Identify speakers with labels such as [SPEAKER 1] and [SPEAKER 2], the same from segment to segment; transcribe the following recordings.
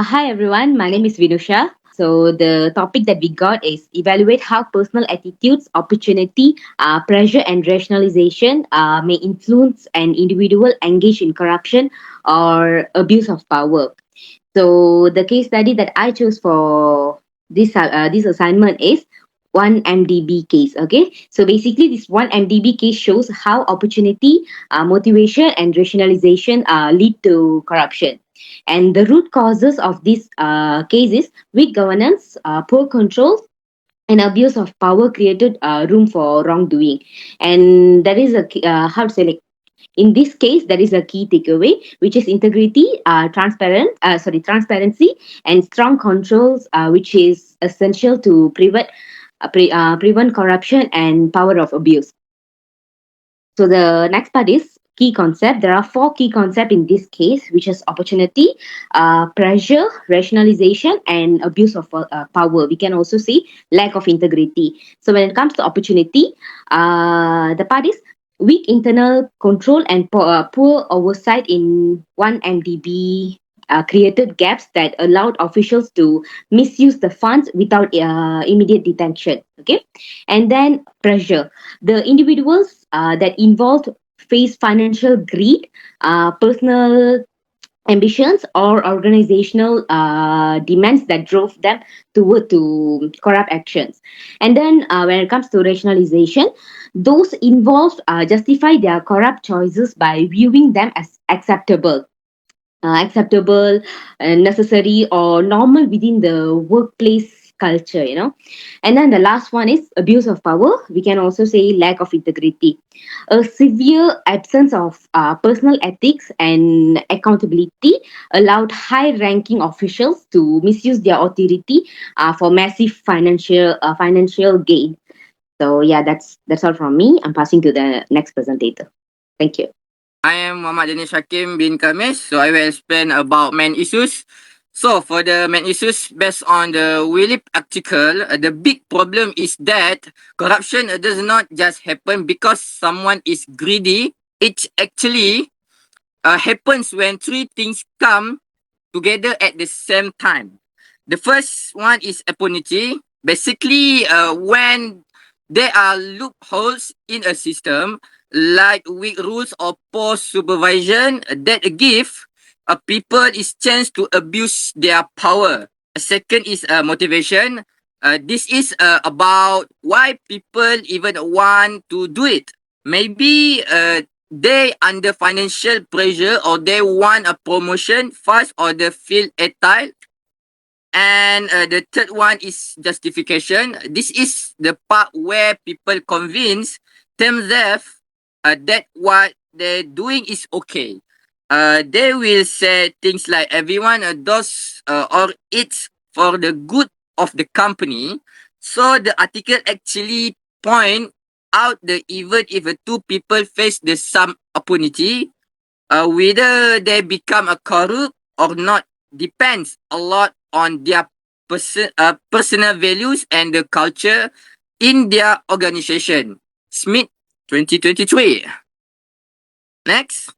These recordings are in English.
[SPEAKER 1] Hi everyone, my name is Vinusha. So the topic that we got is evaluate how personal attitudes, opportunity, pressure, and rationalization may influence an individual engaged in corruption or abuse of power. So the case study that I chose for this assignment is one MDB case. Okay, so basically this one MDB case shows how opportunity, motivation, and rationalization lead to corruption. And the root causes of this case is weak governance, poor control, and abuse of power created room for wrongdoing. And that is how to say, like, in this case, there is a key takeaway, which is integrity, transparency, and strong controls, which is essential to prevent corruption and power of abuse. So the next part is key concept. There are four key concepts in this case, which is opportunity, pressure, rationalization, and abuse of power. We can also see lack of integrity. So when it comes to opportunity, the part is weak internal control and poor oversight in one MDB. Created gaps that allowed officials to misuse the funds without immediate detection. Okay, and then pressure, the individuals that involved face financial greed, personal ambitions, or organizational demands that drove them toward to corrupt actions. And then when it comes to rationalization, those involved justify their corrupt choices by viewing them as acceptable, necessary, or normal within the workplace culture, And then the last one is abuse of power. We can also say lack of integrity, a severe absence of personal ethics and accountability allowed high ranking officials to misuse their authority for massive financial gain. So yeah, that's all from me. I'm passing to the next presentator. Thank you.
[SPEAKER 2] I am Muhammad Danish Hakim bin Kamis. So I will explain about main issues. So for the main issues based on the Willip article, the big problem is that corruption does not just happen because someone is greedy. It actually happens when three things come together at the same time. The first one is impunity. Basically, when there are loopholes in a system, like weak rules or poor supervision, that give people is chance to abuse their power. A second is motivation. This is about why people even want to do it. Maybe they under financial pressure, or they want a promotion fast, or they feel entitled. And the third one is justification. This is the part where people convince themselves that what they're doing is okay. They will say things like everyone does or it's for the good of the company. So the article actually point out that even if two people face the same opportunity, whether they become a corrupt or not depends a lot on their personal values and the culture in their organization. Smith 2023. Next.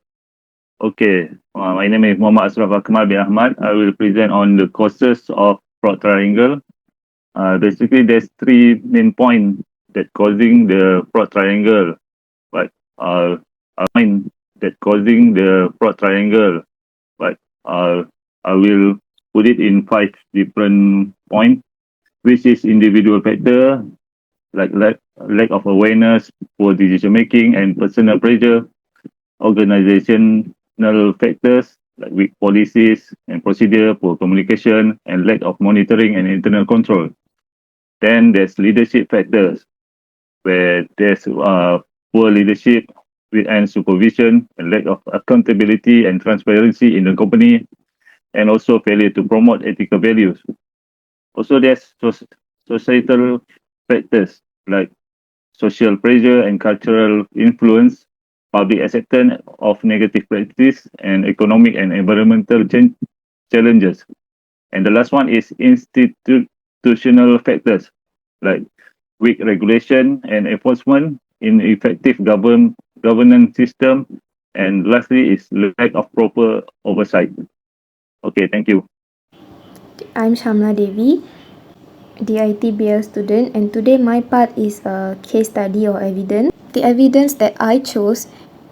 [SPEAKER 3] Okay, my name is Muhammad Asraf Akmal bin Ahmad. I will present on the causes of fraud triangle. Basically, there's three main points that causing the fraud triangle. But I find that causing the fraud triangle. But I will put it in five different points, which is individual factor, like lack of awareness, poor decision making, and personal pressure. Organizational factors like weak policies and procedure, poor communication, and lack of monitoring and internal control. Then there's leadership factors, where there's poor leadership and supervision, and lack of accountability and transparency in the company, and also failure to promote ethical values. Also, there's societal factors like social pressure and cultural influence, public acceptance of negative practice, and economic and environmental challenges. And the last one is institutional factors like weak regulation and enforcement, ineffective governance system, and lastly is lack of proper oversight. Okay, thank you.
[SPEAKER 4] I'm Shamla Devi, DITBL student, and today my part is a case study or evidence. The evidence that I chose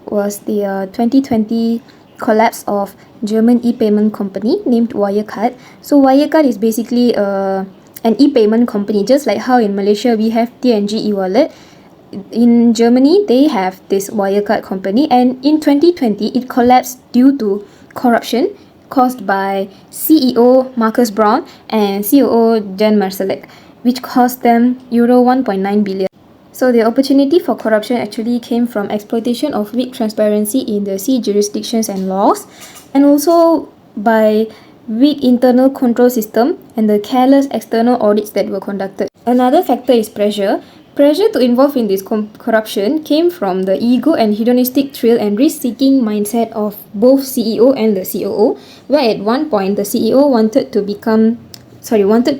[SPEAKER 4] was the 2020 collapse of German e-payment company named Wirecard. So Wirecard is basically an e-payment company, just like how in Malaysia we have TNG e-wallet. In Germany, they have this Wirecard company, and in 2020, it collapsed due to corruption caused by CEO Marcus Braun and COO Jan Marsalek, which cost them euro 1.9 billion. So the opportunity for corruption actually came from exploitation of weak transparency in the C jurisdictions and laws, and also by weak internal control system and the careless external audits that were conducted. Another factor is pressure. Pressure to involve in this corruption came from the ego and hedonistic thrill and risk-seeking mindset of both CEO and the COO, where at one point the CEO wanted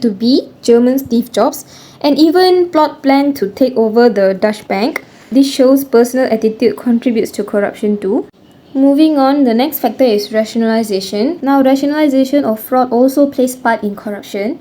[SPEAKER 4] to be German Steve Jobs and even planned to take over the Dutch bank. This shows personal attitude contributes to corruption too. Moving on, the next factor is rationalization. Now, rationalization of fraud also plays part in corruption.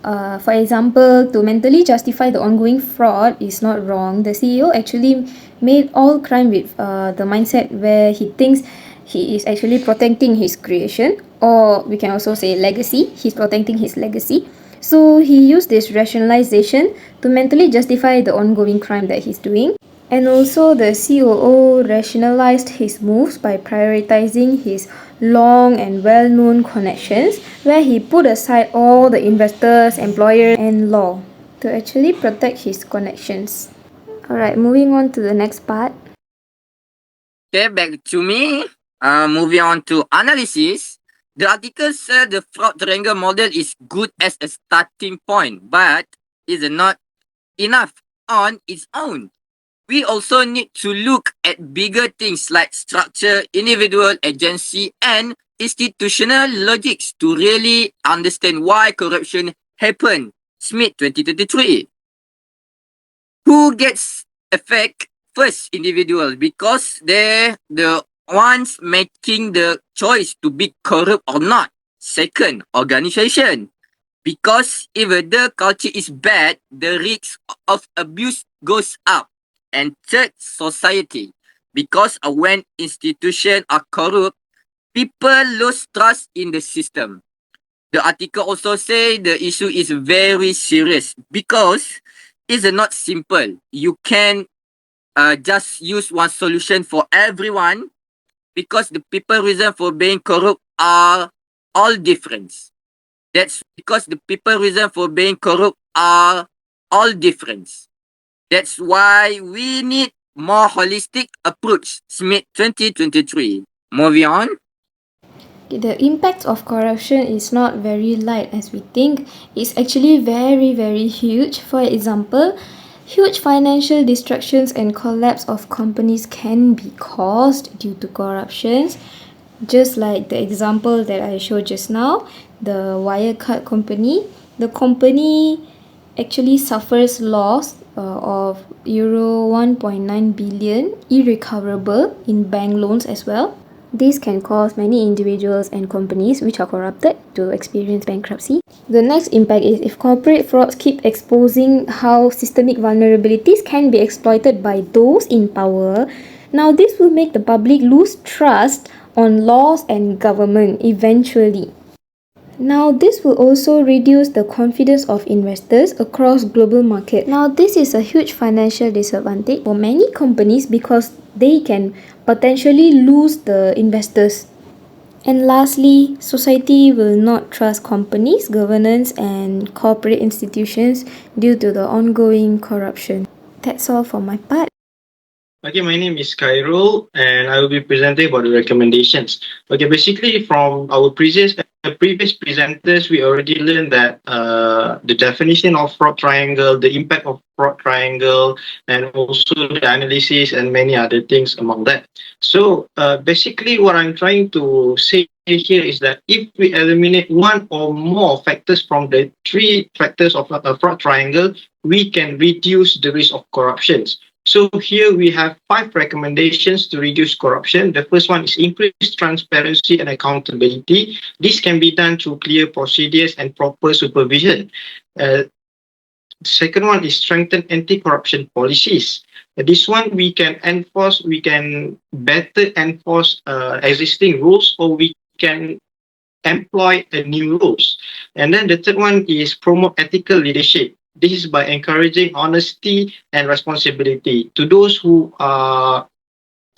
[SPEAKER 4] For example, to mentally justify the ongoing fraud is not wrong. The CEO actually made all crime with the mindset where he thinks he is actually protecting his creation, or we can also say legacy. He's protecting his legacy. So he used this rationalization to mentally justify the ongoing crime that he's doing. And also, the COO rationalized his moves by prioritizing his long and well known connections, where he put aside all the investors, employers, and law to actually protect his connections. Alright, moving on to the next part.
[SPEAKER 2] Okay, back to me. Moving on to analysis. The article said the fraud triangle model is good as a starting point, but is not enough on its own. We also need to look at bigger things like structure, individual agency, and institutional logics to really understand why corruption happened. Smith 2023. Who gets affect? First, individual, because they're the ones making the choice to be corrupt or not. Second, organization, because if the culture is bad, the risk of abuse goes up. And third, society, because when institutions are corrupt, people lose trust in the system. The article also say the issue is very serious because it's not simple. You can just use one solution for everyone because the people reason for being corrupt are all different. That's because the people reason for being corrupt are all different. That's why we need more holistic approach. Smith 2023. Moving on.
[SPEAKER 4] The impact of corruption is not very light as we think. It's actually very, very huge. For example, huge financial destructions and collapse of companies can be caused due to corruptions. Just like the example that I showed just now, the Wirecard company. The company actually suffers loss of euro 1.9 billion irrecoverable in bank loans as well. This can cause many individuals and companies which are corrupted to experience bankruptcy. The next impact is if corporate frauds keep exposing how systemic vulnerabilities can be exploited by those in power. Now, this will make the public lose trust on laws and government eventually. Now, this will also reduce the confidence of investors across global market. Now, this is a huge financial disadvantage for many companies because they can potentially lose the investors. And lastly, society will not trust companies, governance, and corporate institutions due to the ongoing corruption. That's all for my part.
[SPEAKER 5] Okay, my name is Khairul, and I will be presenting about the recommendations. Okay, basically from our previous presenters, we already learned that the definition of fraud triangle, the impact of fraud triangle, and also the analysis and many other things among that. So basically, what I'm trying to say here is that if we eliminate one or more factors from the three factors of a fraud triangle, we can reduce the risk of corruptions. So here we have 5 recommendations to reduce corruption. The first one is increase transparency and accountability. This can be done through clear procedures and proper supervision. Uh, Second one is strengthen anti-corruption policies. This one we can better enforce existing rules, or we can employ a new rules. And then the third one is promote ethical leadership. This is by encouraging honesty and responsibility. To those who are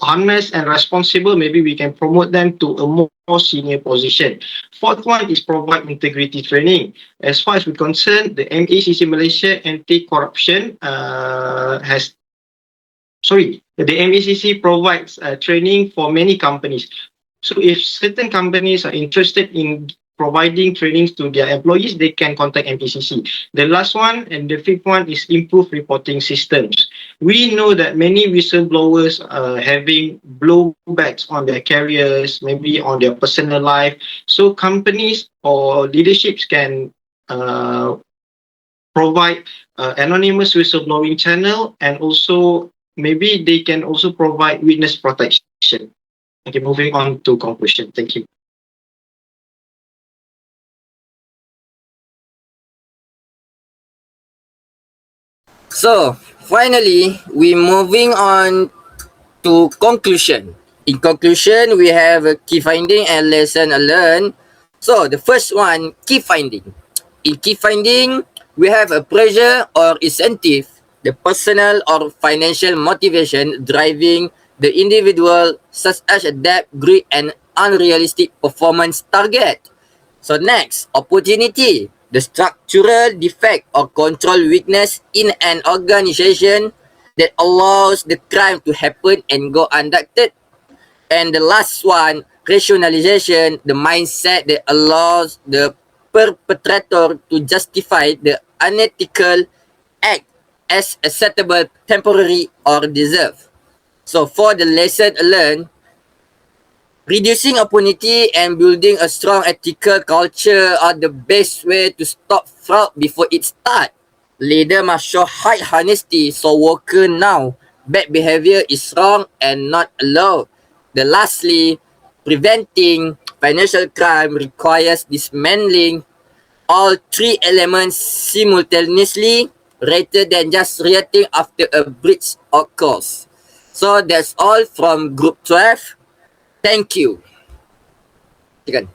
[SPEAKER 5] honest and responsible, maybe we can promote them to a more senior position. Fourth one is provide integrity training. As far as we're concerned, the MACC Malaysia Anti-Corruption the MACC provides training for many companies. So if certain companies are interested in providing trainings to their employees, they can contact MPCC. The last one and the fifth one is improve reporting systems. We know that many whistleblowers are having blowbacks on their careers, maybe on their personal life. So companies or leaderships can provide anonymous whistleblowing channel, and also maybe they can also provide witness protection. Okay, moving on to conclusion. Thank you.
[SPEAKER 2] So, finally, we moving on to conclusion. In conclusion, we have a key finding and lesson learned. So, the first one, key finding. In key finding, we have a pressure or incentive, the personal or financial motivation driving the individual, such as a debt, greed, and unrealistic performance target. So next, opportunity, the structural defect or control weakness in an organization that allows the crime to happen and go undetected. And the last one, rationalization, the mindset that allows the perpetrator to justify the unethical act as acceptable, temporary, or deserved. So for the lesson learned, reducing impunity and building a strong ethical culture are the best way to stop fraud before it starts. Leader must show high honesty so worker know bad behavior is wrong and not allowed. The lastly, preventing financial crime requires dismantling all three elements simultaneously rather than just reacting after a breach occurs. So that's all from group 12. Thank you. Silakan.